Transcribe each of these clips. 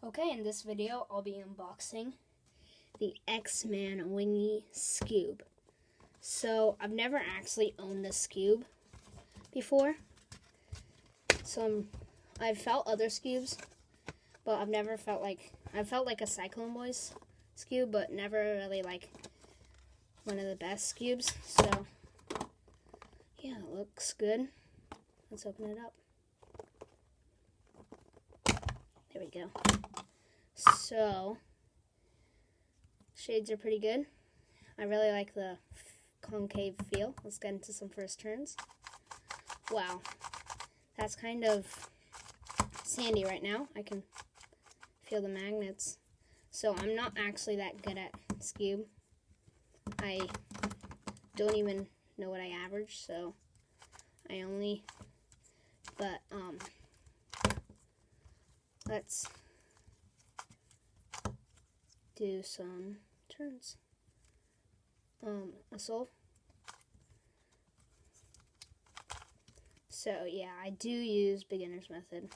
Okay, in this video, I'll be unboxing the X-Man Wingy Skewb. So, I've never actually owned this Skewb before. So, I've felt other Skewbs, but I've never felt like, I've felt like a Cyclone Boys Skewb, but never really like one of the best Skewbs. So, yeah, it looks good. Let's open it up. There we go. So, shades are pretty good. I really like the concave feel. Let's get into some first turns. Wow, that's kind of sandy right now. I can feel the magnets. So I'm not actually that good at Skewb. I don't even know what I average, so I only, but let's do some turns. A soul. So yeah, I do use beginner's method.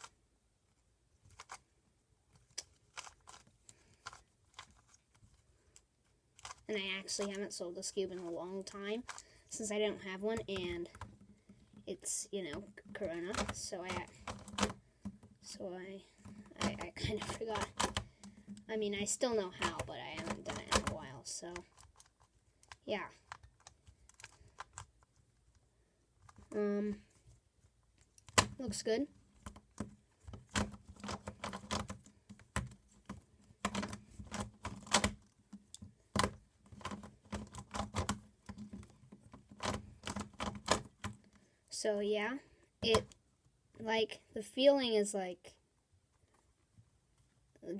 And I actually haven't sold a Skewb in a long time since I don't have one, and it's, you know, Corona, so I kind of forgot. I mean, I still know how, but I haven't done it in a while, so yeah. Looks good. So yeah, like, the feeling is like,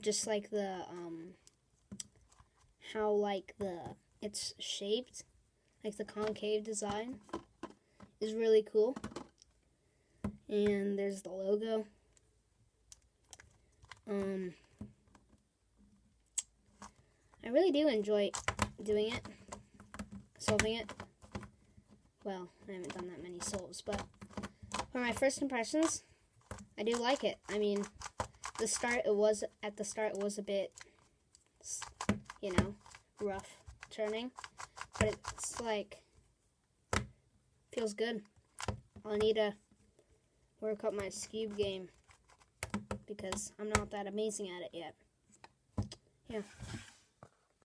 just like the, how like it's shaped, like the concave design is really cool. And there's the logo. I really do enjoy doing it, solving it. Well, I haven't done that many solves, but for my first impressions, I do like it. I mean, at the start it was a bit, you know, rough turning, but it's like, feels good. I'll need to work up my Skewb game because I'm not that amazing at it yet. Yeah.